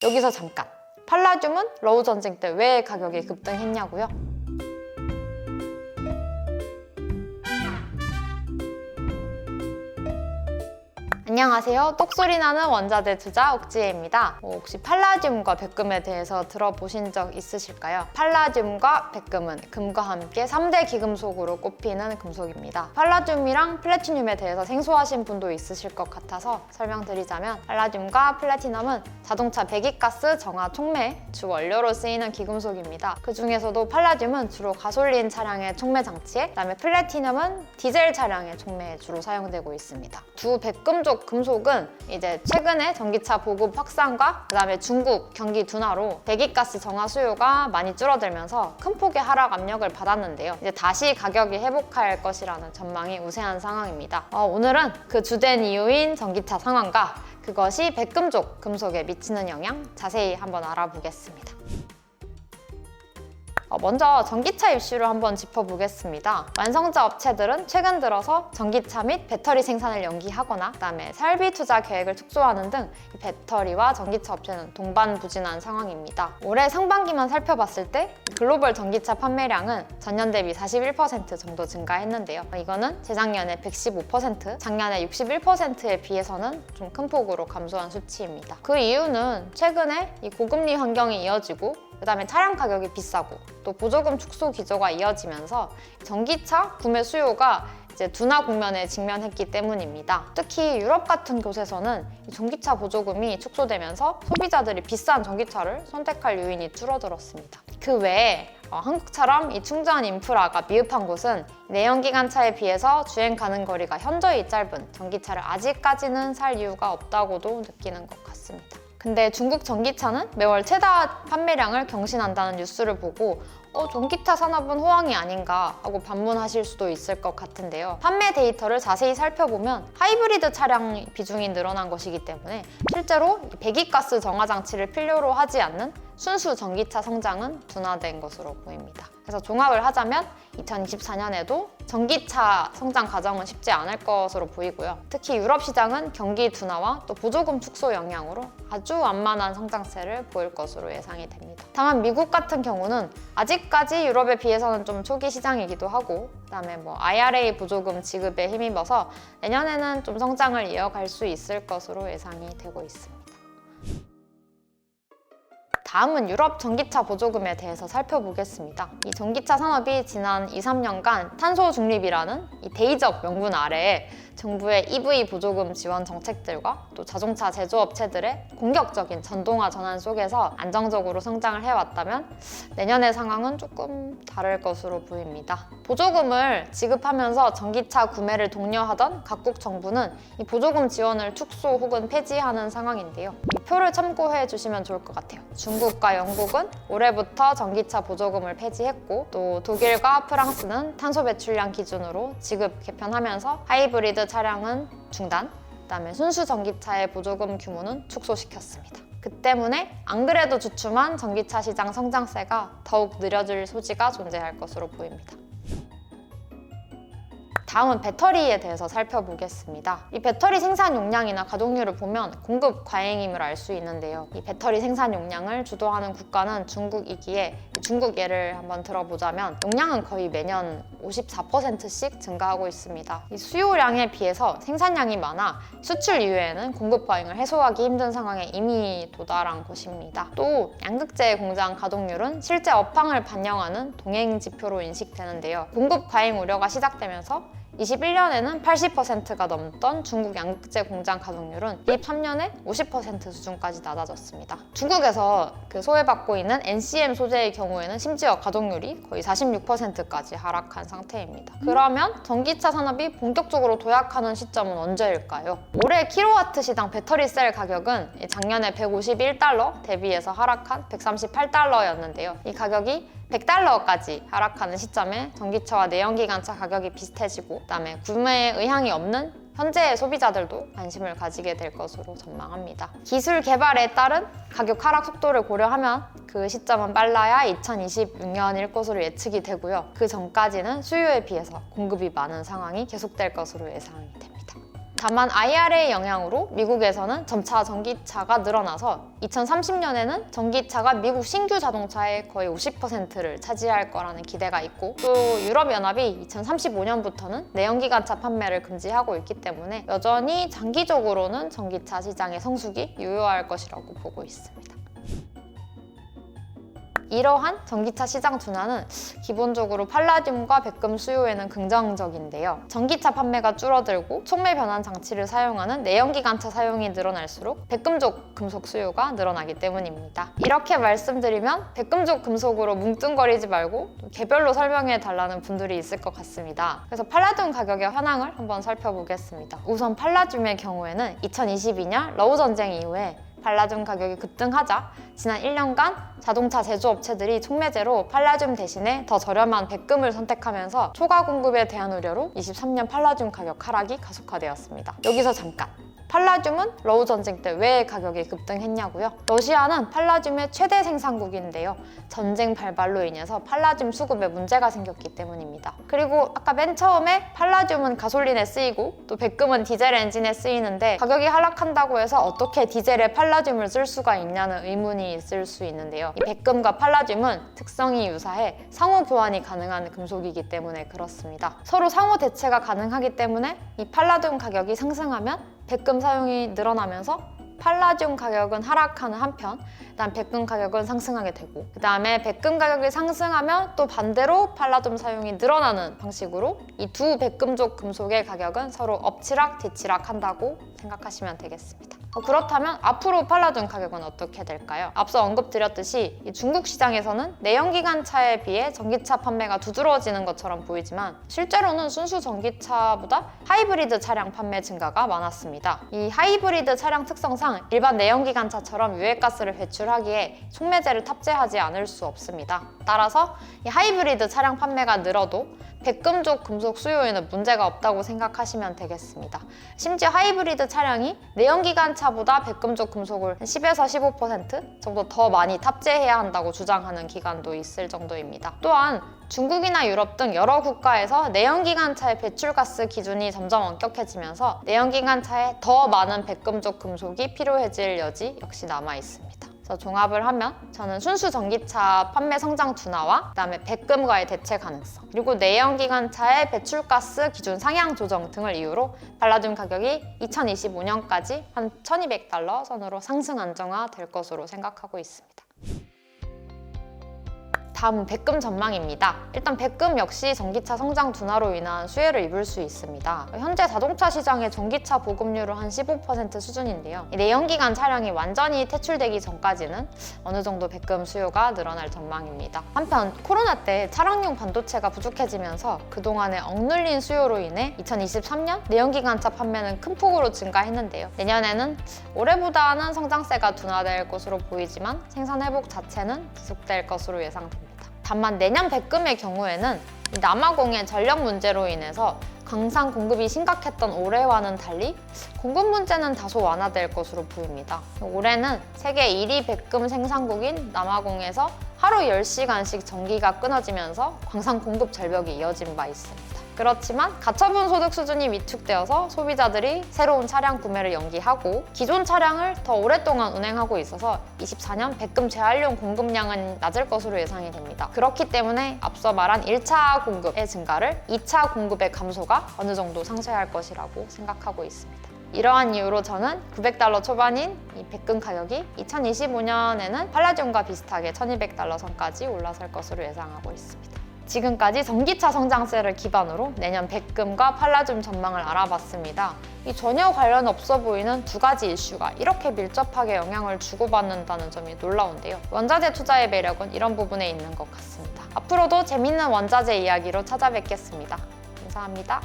여기서 잠깐! 팔라듐은 러우 전쟁 때 왜 가격이 급등했냐고요? 안녕하세요. 똑소리 나는 원자재 투자 옥지혜입니다. 혹시 팔라듐과 백금에 대해서 들어보신 적 있으실까요? 팔라듐과 백금은 금과 함께 3대 기금속으로 꼽히는 금속입니다. 팔라듐이랑 플래티늄에 대해서 생소하신 분도 있으실 것 같아서 설명드리자면, 팔라듐과 플래티넘은 자동차 배기가스 정화 촉매 주 원료로 쓰이는 기금속입니다. 그 중에서도 팔라듐은 주로 가솔린 차량의 촉매 장치에, 그다음에 플래티넘은 디젤 차량의 촉매에 주로 사용되고 있습니다. 두 백금족 금속은 이제 최근에 전기차 보급 확산과 그다음에 중국 경기 둔화로 배기가스 정화 수요가 많이 줄어들면서 큰 폭의 하락 압력을 받았는데요. 이제 다시 가격이 회복할 것이라는 전망이 우세한 상황입니다. 오늘은 그 주된 이유인 전기차 상황과 그것이 백금족 금속에 미치는 영향 자세히 한번 알아보겠습니다. 먼저 전기차 이슈를 한번 짚어보겠습니다. 완성차 업체들은 최근 들어서 전기차 및 배터리 생산을 연기하거나 그다음에 설비 투자 계획을 축소하는 등 배터리와 전기차 업체는 동반부진한 상황입니다. 올해 상반기만 살펴봤을 때 글로벌 전기차 판매량은 전년 대비 41% 정도 증가했는데요. 이거는 재작년에 115%, 작년에 61%에 비해서는 좀 큰 폭으로 감소한 수치입니다. 그 이유는 최근에 이 고금리 환경이 이어지고 그다음에 차량 가격이 비싸고 또 보조금 축소 기조가 이어지면서 전기차 구매 수요가 이제 둔화 국면에 직면했기 때문입니다. 특히 유럽 같은 곳에서는 전기차 보조금이 축소되면서 소비자들이 비싼 전기차를 선택할 요인이 줄어들었습니다. 그 외에 한국처럼 이 충전 인프라가 미흡한 곳은 내연기관차에 비해서 주행 가는 거리가 현저히 짧은 전기차를 아직까지는 살 이유가 없다고도 느끼는 것 같습니다. 근데 중국 전기차는 매월 최다 판매량을 경신한다는 뉴스를 보고 전기차 산업은 호황이 아닌가 하고 반문하실 수도 있을 것 같은데요. 판매 데이터를 자세히 살펴보면 하이브리드 차량 비중이 늘어난 것이기 때문에 실제로 배기가스 정화 장치를 필요로 하지 않는 순수 전기차 성장은 둔화된 것으로 보입니다. 그래서 종합을 하자면 2024년에도 전기차 성장 과정은 쉽지 않을 것으로 보이고요. 특히 유럽 시장은 경기 둔화와 또 보조금 축소 영향으로 아주 완만한 성장세를 보일 것으로 예상이 됩니다. 다만 미국 같은 경우는 아직까지 유럽에 비해서는 좀 초기 시장이기도 하고 그다음에 IRA 보조금 지급에 힘입어서 내년에는 좀 성장을 이어갈 수 있을 것으로 예상이 되고 있습니다. 다음은 유럽 전기차 보조금에 대해서 살펴보겠습니다. 이 전기차 산업이 지난 2-3년간 탄소 중립이라는 이 대의적 명분 아래에 정부의 EV 보조금 지원 정책들과 또 자동차 제조업체들의 공격적인 전동화 전환 속에서 안정적으로 성장을 해왔다면 내년의 상황은 조금 다를 것으로 보입니다. 보조금을 지급하면서 전기차 구매를 독려하던 각국 정부는 이 보조금 지원을 축소 혹은 폐지하는 상황인데요. 이 표를 참고해 주시면 좋을 것 같아요. 중국과 영국은 올해부터 전기차 보조금을 폐지했고 또 독일과 프랑스는 탄소 배출량 기준으로 지급 개편하면서 하이브리드 차량은 중단, 그다음에 순수 전기차의 보조금 규모는 축소시켰습니다. 그 때문에 안 그래도 주춤한 전기차 시장 성장세가 더욱 느려질 소지가 존재할 것으로 보입니다. 다음은 배터리에 대해서 살펴보겠습니다. 이 배터리 생산 용량이나 가동률을 보면 공급 과잉임을 알 수 있는데요. 이 배터리 생산 용량을 주도하는 국가는 중국이기에 중국 예를 한번 들어보자면 용량은 거의 매년 54%씩 증가하고 있습니다. 이 수요량에 비해서 생산량이 많아 수출 이후에는 공급 과잉을 해소하기 힘든 상황에 이미 도달한 것입니다. 또 양극재 공장 가동률은 실제 업황을 반영하는 동행 지표로 인식되는데요. 공급 과잉 우려가 시작되면서 21년에는 80%가 넘던 중국 양극재 공장 가동률은 23년에 50% 수준까지 낮아졌습니다. 중국에서 소외받고 있는 NCM 소재의 경우에는 심지어 가동률이 거의 46%까지 하락한 상태입니다. 그러면 전기차 산업이 본격적으로 도약하는 시점은 언제일까요? 올해 킬로와트 시당 배터리 셀 가격은 작년에 151달러 대비해서 하락한 138달러였는데요. 이 가격이 100달러까지 하락하는 시점에 전기차와 내연기관차 가격이 비슷해지고 그다음에 구매에 의향이 없는 현재의 소비자들도 관심을 가지게 될 것으로 전망합니다. 기술 개발에 따른 가격 하락 속도를 고려하면 그 시점은 빨라야 2026년일 것으로 예측이 되고요. 그 전까지는 수요에 비해서 공급이 많은 상황이 계속될 것으로 예상이 됩니다. 다만 IRA의 영향으로 미국에서는 점차 전기차가 늘어나서 2030년에는 전기차가 미국 신규 자동차의 거의 50%를 차지할 거라는 기대가 있고, 또 유럽연합이 2035년부터는 내연기관차 판매를 금지하고 있기 때문에 여전히 장기적으로는 전기차 시장의 성숙이 유효할 것이라고 보고 있습니다. 이러한 전기차 시장 둔화는 기본적으로 팔라듐과 백금 수요에는 긍정적인데요. 전기차 판매가 줄어들고 촉매 변환 장치를 사용하는 내연기관차 사용이 늘어날수록 백금족 금속 수요가 늘어나기 때문입니다. 이렇게 말씀드리면 백금족 금속으로 뭉뚱거리지 말고 개별로 설명해 달라는 분들이 있을 것 같습니다. 그래서 팔라듐 가격의 현황을 한번 살펴보겠습니다. 우선 팔라듐의 경우에는 2022년 러우 전쟁 이후에 팔라듐 가격이 급등하자 지난 1년간 자동차 제조업체들이 촉매제로 팔라듐 대신에 더 저렴한 백금을 선택하면서 초과 공급에 대한 우려로 23년 팔라듐 가격 하락이 가속화되었습니다. 여기서 잠깐! 팔라듐은 러우 전쟁 때 왜 가격이 급등했냐고요? 러시아는 팔라듐의 최대 생산국인데요. 전쟁 발발로 인해서 팔라듐 수급에 문제가 생겼기 때문입니다. 그리고 아까 맨 처음에 팔라듐은 가솔린에 쓰이고 또 백금은 디젤 엔진에 쓰이는데 가격이 하락한다고 해서 어떻게 디젤에 팔라듐을 쓸 수가 있냐는 의문이 있을 수 있는데요. 이 백금과 팔라듐은 특성이 유사해 상호 교환이 가능한 금속이기 때문에 그렇습니다. 서로 상호 대체가 가능하기 때문에 이 팔라듐 가격이 상승하면 백금 사용이 늘어나면서 팔라듐 가격은 하락하는 한편 일단 백금 가격은 상승하게 되고, 그 다음에 백금 가격이 상승하면 또 반대로 팔라듐 사용이 늘어나는 방식으로 이 두 백금족 금속의 가격은 서로 엎치락 뒤치락 한다고 생각하시면 되겠습니다. 그렇다면 앞으로 팔라듐 가격은 어떻게 될까요? 앞서 언급드렸듯이 이 중국 시장에서는 내연기관차에 비해 전기차 판매가 두드러지는 것처럼 보이지만 실제로는 순수 전기차보다 하이브리드 차량 판매 증가가 많았습니다. 이 하이브리드 차량 특성상 일반 내연기관차처럼 유해가스를 배출하기에 촉매제를 탑재하지 않을 수 없습니다. 따라서 이 하이브리드 차량 판매가 늘어도 백금족 금속 수요에는 문제가 없다고 생각하시면 되겠습니다. 심지어 하이브리드 차량이 내연기관차보다 백금족 금속을 10에서 15% 정도 더 많이 탑재해야 한다고 주장하는 기관도 있을 정도입니다. 또한 중국이나 유럽 등 여러 국가에서 내연기관차의 배출가스 기준이 점점 엄격해지면서 내연기관차에 더 많은 백금족 금속이 필요해질 여지 역시 남아 있습니다. 종합을 하면 저는 순수 전기차 판매 성장 둔화와 그다음에 백금과의 대체 가능성, 그리고 내연기관차의 배출가스 기준 상향 조정 등을 이유로 팔라듐 가격이 2025년까지 한 1200달러 선으로 상승 안정화될 것으로 생각하고 있습니다. 다음은 백금 전망입니다. 일단 백금 역시 전기차 성장 둔화로 인한 수혜를 입을 수 있습니다. 현재 자동차 시장의 전기차 보급률은 한 15% 수준인데요. 내연기관 차량이 완전히 퇴출되기 전까지는 어느 정도 백금 수요가 늘어날 전망입니다. 한편 코로나 때 차량용 반도체가 부족해지면서 그동안의 억눌린 수요로 인해 2023년 내연기관차 판매는 큰 폭으로 증가했는데요. 내년에는 올해보다는 성장세가 둔화될 것으로 보이지만 생산 회복 자체는 지속될 것으로 예상됩니다. 다만 내년 백금의 경우에는 남아공의 전력 문제로 인해서 강산 공급이 심각했던 올해와는 달리 공급 문제는 다소 완화될 것으로 보입니다. 올해는 세계 1위 백금 생산국인 남아공에서 하루 10시간씩 전기가 끊어지면서 광산 공급 절벽이 이어진 바 있습니다. 그렇지만 가처분 소득 수준이 위축되어서 소비자들이 새로운 차량 구매를 연기하고 기존 차량을 더 오랫동안 운행하고 있어서 24년 백금 재활용 공급량은 낮을 것으로 예상이 됩니다. 그렇기 때문에 앞서 말한 1차 공급의 증가를 2차 공급의 감소가 어느 정도 상쇄할 것이라고 생각하고 있습니다. 이러한 이유로 저는 900달러 초반인 이 백금 가격이 2025년에는 팔라듐과 비슷하게 1200달러 선까지 올라설 것으로 예상하고 있습니다. 지금까지 전기차 성장세를 기반으로 내년 백금과 팔라듐 전망을 알아봤습니다. 이 전혀 관련 없어 보이는 두 가지 이슈가 이렇게 밀접하게 영향을 주고받는다는 점이 놀라운데요. 원자재 투자의 매력은 이런 부분에 있는 것 같습니다. 앞으로도 재밌는 원자재 이야기로 찾아뵙겠습니다. 감사합니다.